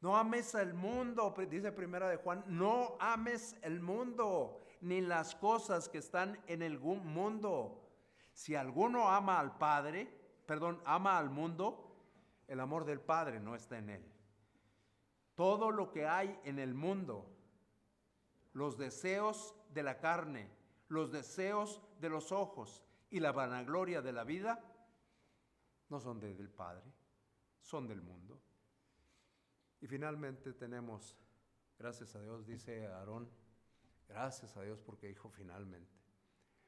No ames al mundo, dice Primera de Juan, no ames el mundo, ni las cosas que están en el mundo. Si alguno ama al mundo, el amor del Padre no está en él. Todo lo que hay en el mundo, los deseos de la carne, los deseos de los ojos y la vanagloria de la vida, no son del Padre, son del mundo. Y finalmente tenemos, gracias a Dios, dice Aarón, gracias a Dios porque dijo finalmente.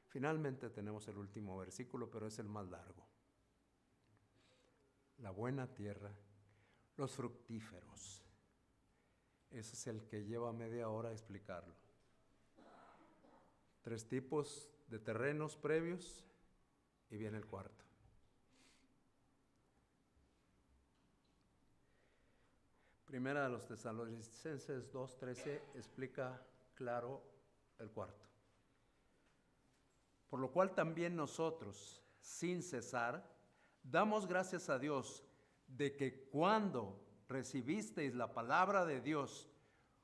Finalmente tenemos el último versículo, pero es el más largo. La buena tierra, los fructíferos. Ese es el que lleva media hora a explicarlo. 3 tipos de terrenos previos y viene el cuarto. Primera de los Tesalonicenses 2:13 explica claro el cuarto. Por lo cual también nosotros, sin cesar, damos gracias a Dios de que cuando recibisteis la palabra de Dios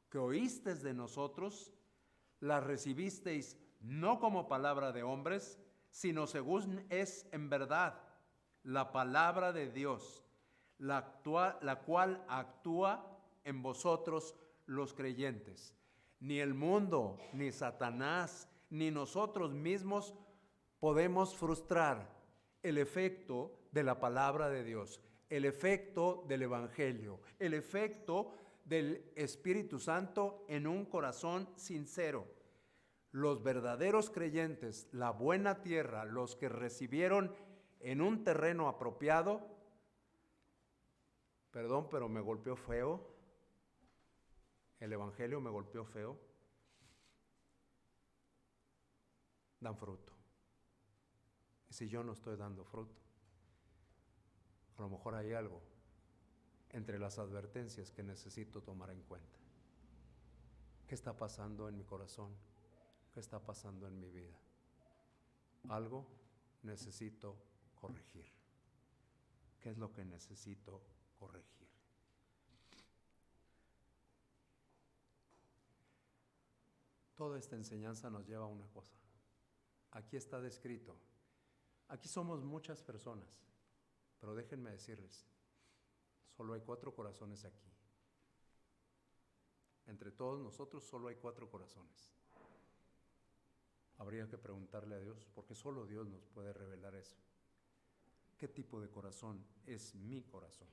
que oísteis de nosotros, la recibisteis no como palabra de hombres, sino según es en verdad la palabra de Dios, la cual actúa en vosotros los creyentes. Ni el mundo, ni Satanás, ni nosotros mismos podemos frustrar el efecto de la palabra de Dios. el efecto del Evangelio, el efecto del Espíritu Santo en un corazón sincero. Los verdaderos creyentes, la buena tierra, los que recibieron en un terreno apropiado, perdón, pero me golpeó feo, el Evangelio me golpeó feo, dan fruto. Y si yo no estoy dando fruto, a lo mejor hay algo entre las advertencias que necesito tomar en cuenta. ¿Qué está pasando en mi corazón? ¿Qué está pasando en mi vida? Algo necesito corregir. ¿Qué es lo que necesito corregir? Toda esta enseñanza nos lleva a una cosa. Aquí está descrito. Aquí somos muchas personas, pero déjenme decirles, solo hay 4 corazones aquí. Entre todos nosotros solo hay 4 corazones. Habría que preguntarle a Dios, porque solo Dios nos puede revelar eso. ¿Qué tipo de corazón es mi corazón?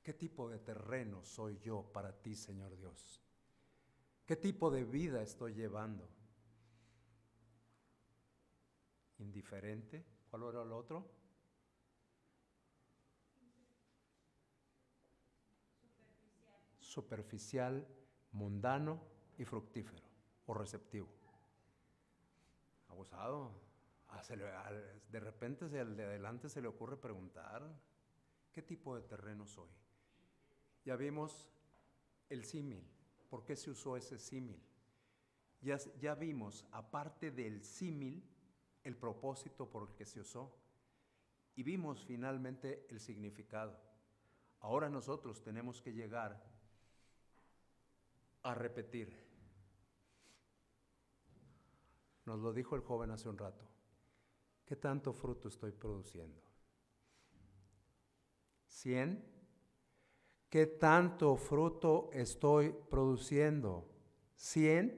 ¿Qué tipo de terreno soy yo para ti, Señor Dios? ¿Qué tipo de vida estoy llevando? ¿Indiferente? ¿Cuál era el otro? Superficial, mundano y fructífero o receptivo. Abusado. De repente al de adelante se le ocurre preguntar, ¿qué tipo de terreno soy? Ya vimos el símil. ¿Por qué se usó ese símil? Ya vimos, aparte del símil, el propósito por el que se usó. Y vimos finalmente el significado. Ahora nosotros tenemos que llegar a repetir. Nos lo dijo el joven hace un rato. ¿Qué tanto fruto estoy produciendo? ¿100? ¿Qué tanto fruto estoy produciendo? ¿100?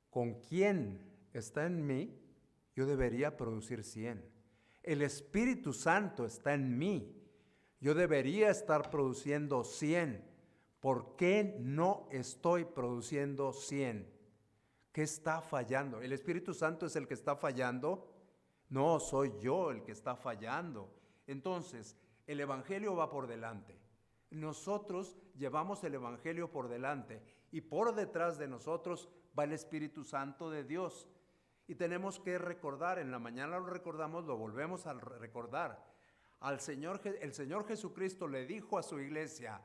¿Con quién está en mí? Yo debería producir 100. El Espíritu Santo está en mí. Yo debería estar produciendo 100. ¿Por qué no estoy produciendo 100? ¿Qué está fallando? ¿El Espíritu Santo es el que está fallando? No, soy yo el que está fallando. Entonces, el Evangelio va por delante. Nosotros llevamos el Evangelio por delante y por detrás de nosotros va el Espíritu Santo de Dios. Y tenemos que recordar, en la mañana lo recordamos, lo volvemos a recordar. El Señor Jesucristo le dijo a su iglesia,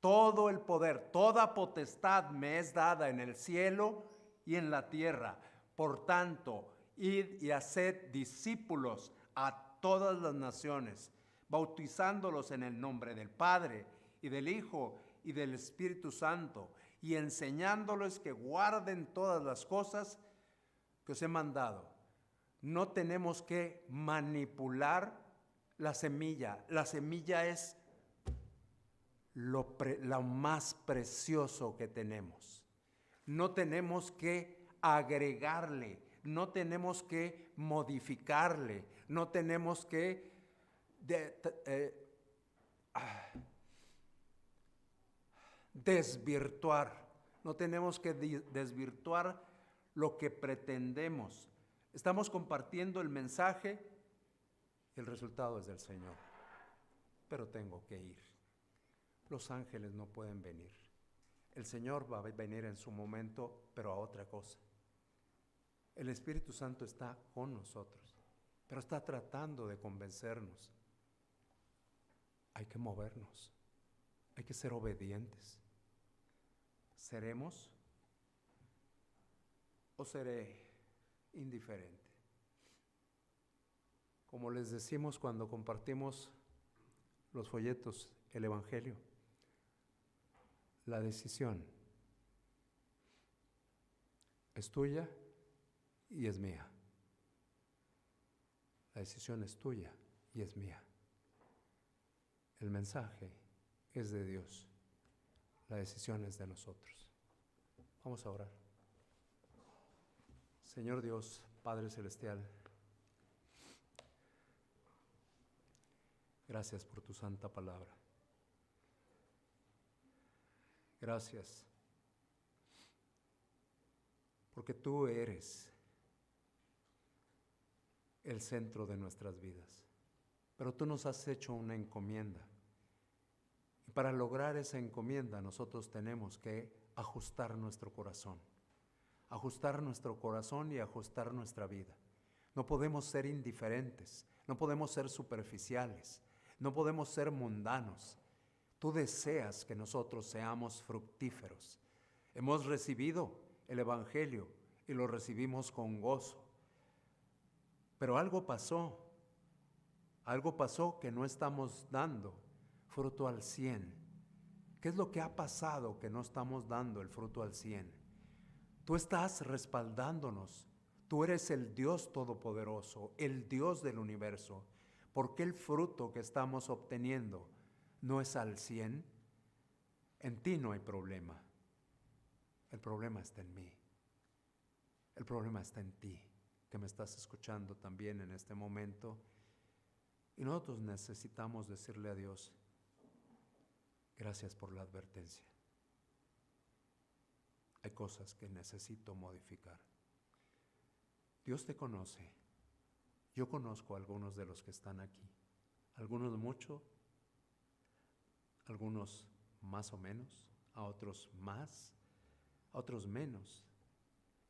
todo el poder, toda potestad me es dada en el cielo y en la tierra. Por tanto, id y haced discípulos a todas las naciones, bautizándolos en el nombre del Padre y del Hijo y del Espíritu Santo, y enseñándoles que guarden todas las cosas que os he mandado. No tenemos que manipular la semilla. La semilla es lo más precioso que tenemos. No tenemos que agregarle, no tenemos que modificarle, no tenemos que desvirtuar, no tenemos que desvirtuar lo que pretendemos. Estamos compartiendo el mensaje y el resultado es del Señor, pero tengo que ir. Los ángeles no pueden venir. El Señor va a venir en su momento, pero a otra cosa. El Espíritu Santo está con nosotros, pero está tratando de convencernos. Hay que movernos, hay que ser obedientes. ¿Seremos o seré indiferente? Como les decimos cuando compartimos los folletos, el Evangelio, la decisión es tuya y es mía. La decisión es tuya y es mía. El mensaje es de Dios. La decisión es de nosotros. Vamos a orar. Señor Dios, Padre Celestial, Gracias por tu santa palabra. Gracias, porque tú eres el centro de nuestras vidas. Pero tú nos has hecho una encomienda. Y para lograr esa encomienda nosotros tenemos que ajustar nuestro corazón. Ajustar nuestro corazón y ajustar nuestra vida. No podemos ser indiferentes, no podemos ser superficiales, no podemos ser mundanos. Tú deseas que nosotros seamos fructíferos. Hemos recibido el Evangelio y lo recibimos con gozo. Pero algo pasó que no estamos dando fruto al 100. ¿Qué es lo que ha pasado que no estamos dando el fruto al 100? Tú estás respaldándonos. Tú eres el Dios Todopoderoso, el Dios del universo. ¿Por qué el fruto que estamos obteniendo no es al 100? En ti no hay problema. El problema está en mí. El problema está en ti, que me estás escuchando también en este momento. Y nosotros necesitamos decirle a Dios, gracias por la advertencia. Hay cosas que necesito modificar. Dios te conoce. Yo conozco a algunos de los que están aquí. Algunos mucho, algunos más o menos, a otros más, a otros menos.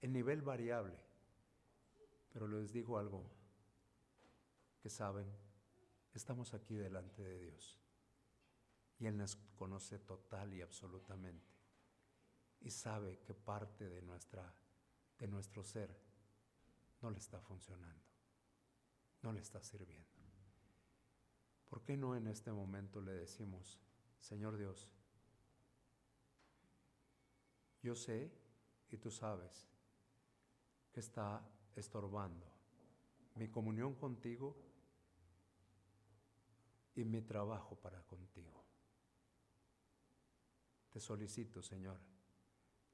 El nivel variable. Pero les digo algo que saben, estamos aquí delante de Dios. Y Él nos conoce total y absolutamente. Y sabe que parte de nuestro ser no le está funcionando, no le está sirviendo. ¿Por qué no en este momento le decimos, Señor Dios, yo sé y tú sabes que está estorbando mi comunión contigo y mi trabajo para contigo? Te solicito, Señor,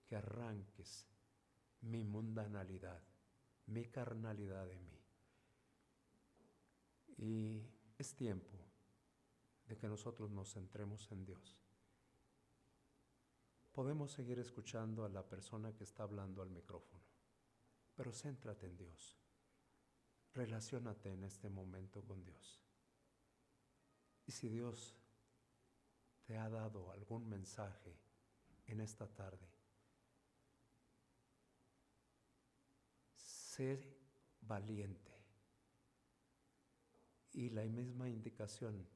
que arranques mi mundanalidad, mi carnalidad de mí. Y es tiempo de que nosotros nos centremos en Dios. Podemos seguir escuchando a la persona que está hablando al micrófono, pero céntrate en Dios. Relaciónate en este momento con Dios. Y si Dios te ha dado algún mensaje en esta tarde, sé valiente. Y la misma indicación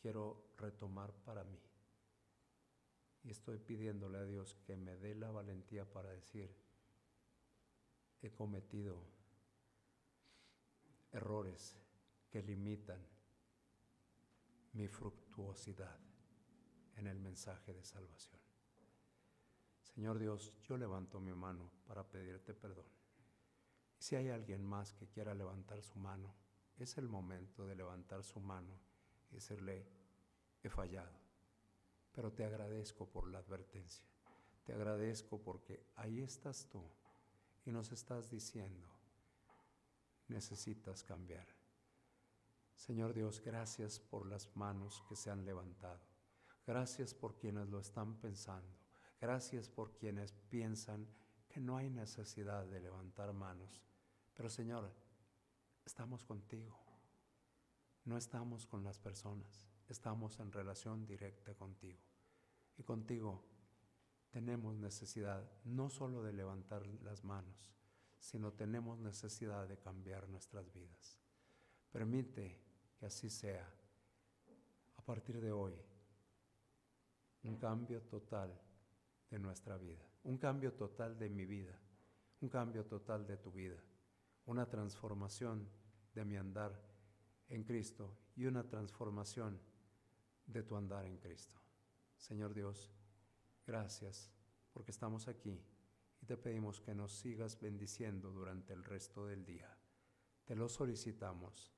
quiero retomar para mí. Y estoy pidiéndole a Dios que me dé la valentía para decir, he cometido errores que limitan mi fructuosidad en el mensaje de salvación. Señor Dios, yo levanto mi mano para pedirte perdón. Y si hay alguien más que quiera levantar su mano, es el momento de levantar su mano y decirle, he fallado, pero te agradezco por la advertencia. Te agradezco porque ahí estás tú y nos estás diciendo, necesitas cambiar. Señor Dios, gracias por las manos que se han levantado. Gracias por quienes lo están pensando. Gracias por quienes piensan que no hay necesidad de levantar manos. Pero Señor, estamos contigo. No estamos con las personas. Estamos en relación directa contigo. Y contigo tenemos necesidad no solo de levantar las manos, sino tenemos necesidad de cambiar nuestras vidas. Permite que así sea. A partir de hoy, un cambio total de nuestra vida, un cambio total de mi vida, un cambio total de tu vida, una transformación de mi andar en Cristo y una transformación de tu andar en Cristo. Señor Dios, gracias porque estamos aquí y te pedimos que nos sigas bendiciendo durante el resto del día. Te lo solicitamos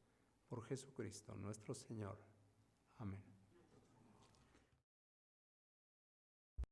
por Jesucristo nuestro Señor. Amén.